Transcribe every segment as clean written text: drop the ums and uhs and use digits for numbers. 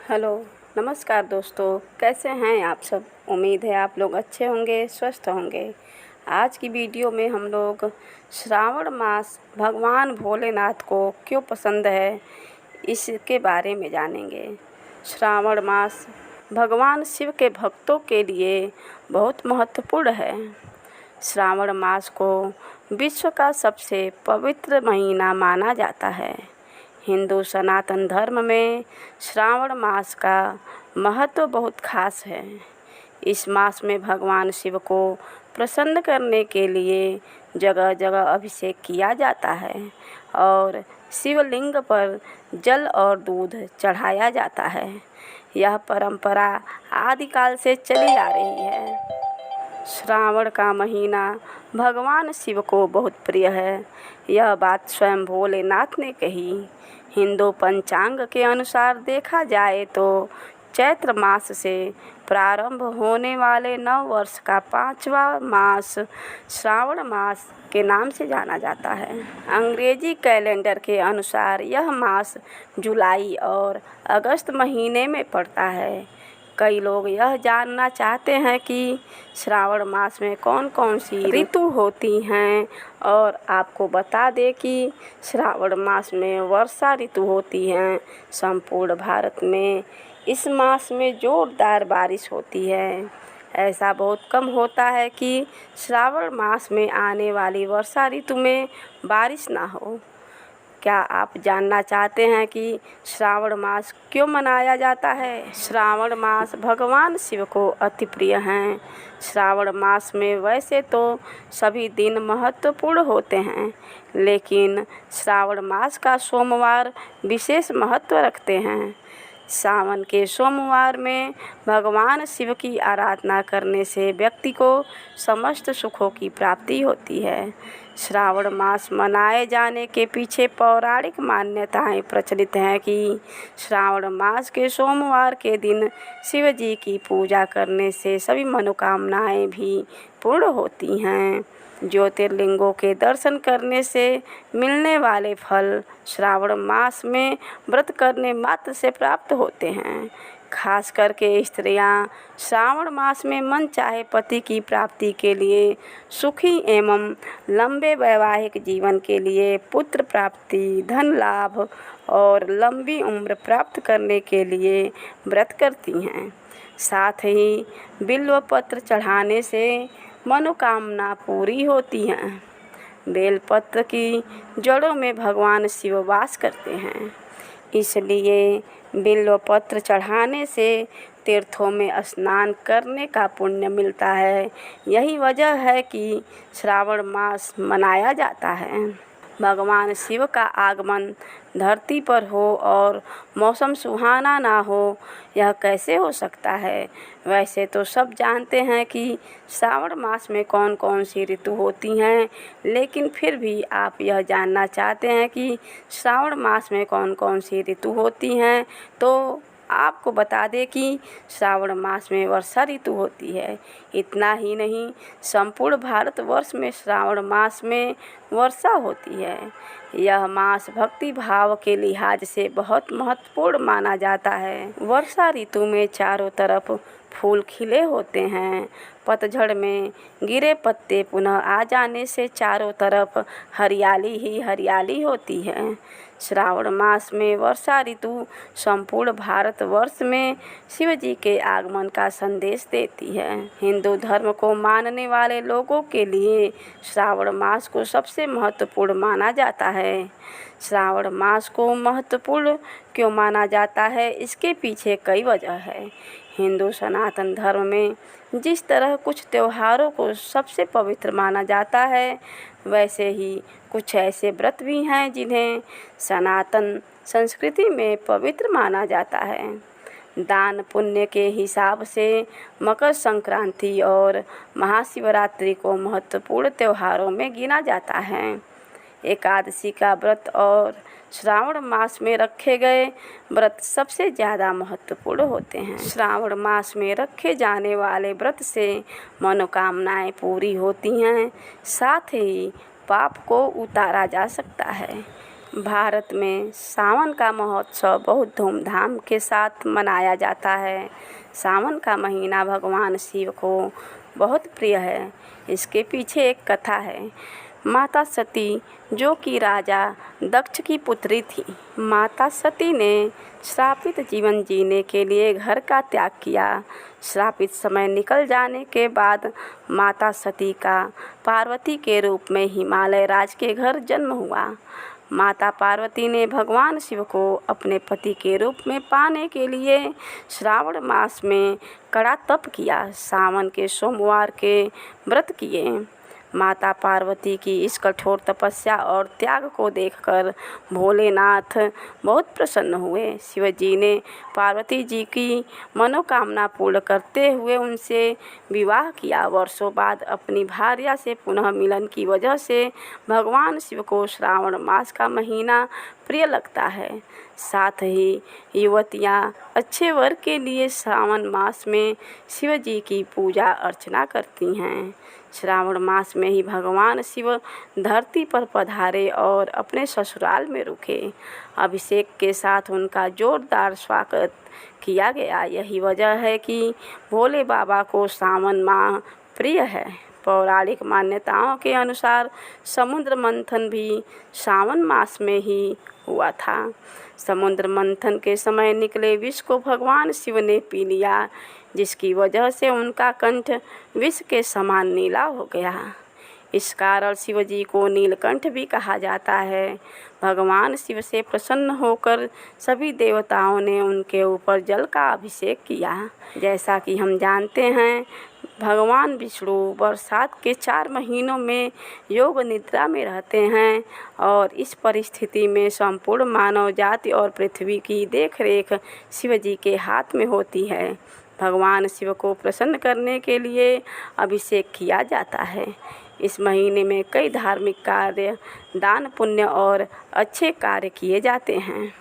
Hello, नमस्कार दोस्तों। कैसे हैं आप सब? उम्मीद है आप लोग अच्छे होंगे, स्वस्थ होंगे। आज की वीडियो में हम लोग श्रावण मास भगवान भोलेनाथ को क्यों पसंद है, इसके बारे में जानेंगे। श्रावण मास भगवान शिव के भक्तों के लिए बहुत महत्वपूर्ण है। श्रावण मास को विश्व का सबसे पवित्र महीना माना जाता है। हिंदू सनातन धर्म में श्रावण मास का महत्व बहुत खास है। इस मास में भगवान शिव को प्रसन्न करने के लिए जगह जगह अभिषेक किया जाता है और शिवलिंग पर जल और दूध चढ़ाया जाता है। यह परंपरा आदिकाल से चली आ रही है। श्रावण का महीना भगवान शिव को बहुत प्रिय है। यह बात स्वयं भोलेनाथ ने कही। हिंदू पंचांग के अनुसार देखा जाए तो चैत्र मास से प्रारंभ होने वाले नव वर्ष का 5वां मास श्रावण मास के नाम से जाना जाता है। अंग्रेजी कैलेंडर के अनुसार यह मास जुलाई और अगस्त महीने में पड़ता है। कई लोग यह जानना चाहते हैं कि श्रावण मास में कौन कौन सी ऋतु होती हैं, और आपको बता दें कि श्रावण मास में वर्षा ऋतु होती है। संपूर्ण भारत में इस मास में जोरदार बारिश होती है। ऐसा बहुत कम होता है कि श्रावण मास में आने वाली वर्षा ऋतु में बारिश ना हो। क्या आप जानना चाहते हैं कि श्रावण मास क्यों मनाया जाता है? श्रावण मास भगवान शिव को अति प्रिय हैं। श्रावण मास में वैसे तो सभी दिन महत्वपूर्ण होते हैं, लेकिन श्रावण मास का सोमवार विशेष महत्व रखते हैं। सावन के सोमवार में भगवान शिव की आराधना करने से व्यक्ति को समस्त सुखों की प्राप्ति होती है। श्रावण मास मनाए जाने के पीछे पौराणिक मान्यताएं प्रचलित हैं कि श्रावण मास के सोमवार के दिन शिव जी की पूजा करने से सभी मनोकामनाएं भी पूर्ण होती हैं। ज्योतिर्लिंगों के दर्शन करने से मिलने वाले फल श्रावण मास में व्रत करने मात्र से प्राप्त होते हैं। खास करके स्त्रियां श्रावण मास में मन चाहे पति की प्राप्ति के लिए, सुखी एवं लंबे वैवाहिक जीवन के लिए, पुत्र प्राप्ति, धन लाभ और लंबी उम्र प्राप्त करने के लिए व्रत करती हैं। साथ ही बिल्व पत्र चढ़ाने से मनोकामना पूरी होती हैं। बेलपत्र की जड़ों में भगवान शिव वास करते हैं, इसलिए बिल्व पत्र चढ़ाने से तीर्थों में स्नान करने का पुण्य मिलता है। यही वजह है कि श्रावण मास मनाया जाता है। भगवान शिव का आगमन धरती पर हो और मौसम सुहाना ना हो, यह कैसे हो सकता है? वैसे तो सब जानते हैं कि श्रावण मास में कौन कौन सी ऋतु होती हैं, लेकिन फिर भी आप यह जानना चाहते हैं कि श्रावण मास में कौन कौन सी ऋतु होती हैं, तो आपको बता दें कि श्रावण मास में वर्षा ऋतु होती है। इतना ही नहीं, संपूर्ण भारतवर्ष में श्रावण मास में वर्षा होती है। यह मास भक्ति भाव के लिहाज से बहुत महत्वपूर्ण माना जाता है। वर्षा ऋतु में चारों तरफ फूल खिले होते हैं। पतझड़ में गिरे पत्ते पुनः आ जाने से चारों तरफ हरियाली ही हरियाली होती है। श्रावण मास में वर्षा ऋतु संपूर्ण भारतवर्ष में शिव जी के आगमन का संदेश देती है। हिंदू धर्म को मानने वाले लोगों के लिए श्रावण मास को सबसे महत्वपूर्ण माना जाता है। श्रावण मास को महत्वपूर्ण क्यों माना जाता है, इसके पीछे कई वजह है। हिंदू सनातन धर्म में जिस तरह कुछ त्योहारों को सबसे पवित्र माना जाता है, वैसे ही कुछ ऐसे व्रत भी हैं जिन्हें सनातन संस्कृति में पवित्र माना जाता है। दान पुण्य के हिसाब से मकर संक्रांति और महाशिवरात्रि को महत्वपूर्ण त्योहारों में गिना जाता है। एकादशी का व्रत और श्रावण मास में रखे गए व्रत सबसे ज़्यादा महत्वपूर्ण होते हैं। श्रावण मास में रखे जाने वाले व्रत से मनोकामनाएं पूरी होती हैं, साथ ही पाप को उतारा जा सकता है। भारत में सावन का महोत्सव बहुत धूमधाम के साथ मनाया जाता है। सावन का महीना भगवान शिव को बहुत प्रिय है। इसके पीछे एक कथा है। माता सती, जो कि राजा दक्ष की पुत्री थी, माता सती ने श्रापित जीवन जीने के लिए घर का त्याग किया। श्रापित समय निकल जाने के बाद माता सती का पार्वती के रूप में हिमालय राज के घर जन्म हुआ। माता पार्वती ने भगवान शिव को अपने पति के रूप में पाने के लिए श्रावण मास में कड़ा तप किया। सावन के सोमवार के व्रत किए। माता पार्वती की इस कठोर तपस्या और त्याग को देखकर भोलेनाथ बहुत प्रसन्न हुए। शिवजी ने पार्वती जी की मनोकामना पूर्ण करते हुए उनसे विवाह किया। वर्षों बाद अपनी भार्या से पुनः मिलन की वजह से भगवान शिव को श्रावण मास का महीना प्रिय लगता है। साथ ही युवतियाँ अच्छे वर के लिए श्रावण मास में शिव जी की पूजा अर्चना करती हैं। श्रावण मास में ही भगवान शिव धरती पर पधारे और अपने ससुराल में रुके। अभिषेक के साथ उनका जोरदार स्वागत किया गया। यही वजह है कि भोले बाबा को सावन माह प्रिय है। पौराणिक मान्यताओं के अनुसार समुद्र मंथन भी सावन मास में ही हुआ था। समुद्र मंथन के समय निकले विष को भगवान शिव ने पी लिया, जिसकी वजह से उनका कंठ विष के समान नीला हो गया। इस कारण शिवजी को नीलकंठ भी कहा जाता है। भगवान शिव से प्रसन्न होकर सभी देवताओं ने उनके ऊपर जल का अभिषेक किया। जैसा कि हम जानते हैं, भगवान विष्णु बरसात के 4 महीनों में योग निद्रा में रहते हैं और इस परिस्थिति में संपूर्ण मानव जाति और पृथ्वी की देखरेख शिवजी के हाथ में होती है। भगवान शिव को प्रसन्न करने के लिए अभिषेक किया जाता है। इस महीने में कई धार्मिक कार्य, दान पुण्य और अच्छे कार्य किए जाते हैं।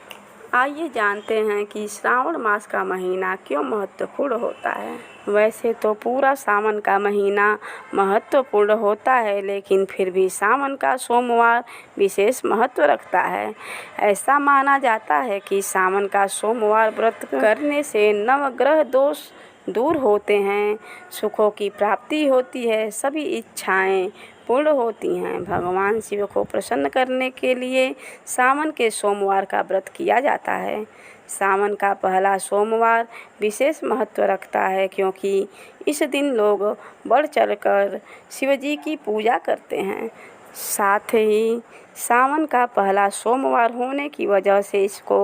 आइए जानते हैं कि श्रावण मास का महीना क्यों महत्वपूर्ण होता है। वैसे तो पूरा सावन का महीना महत्वपूर्ण होता है, लेकिन फिर भी सावन का सोमवार विशेष महत्व रखता है। ऐसा माना जाता है कि सावन का सोमवार व्रत करने से नवग्रह दोष दूर होते हैं, सुखों की प्राप्ति होती है, सभी इच्छाएं पूर्ण होती हैं। भगवान शिव को प्रसन्न करने के लिए सावन के सोमवार का व्रत किया जाता है। सावन का पहला सोमवार विशेष महत्व रखता है, क्योंकि इस दिन लोग बढ़ चढ़कर शिवजी की पूजा करते हैं। साथ ही सावन का पहला सोमवार होने की वजह से इसको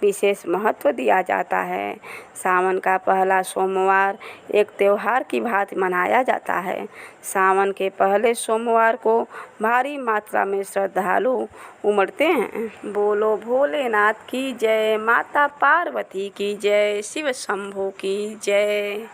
विशेष महत्व दिया जाता है। सावन का पहला सोमवार एक त्यौहार की भांति मनाया जाता है। सावन के पहले सोमवार को भारी मात्रा में श्रद्धालु उमड़ते हैं। बोलो भोलेनाथ की जय, माता पार्वती की जय, शिव शंभू की जय।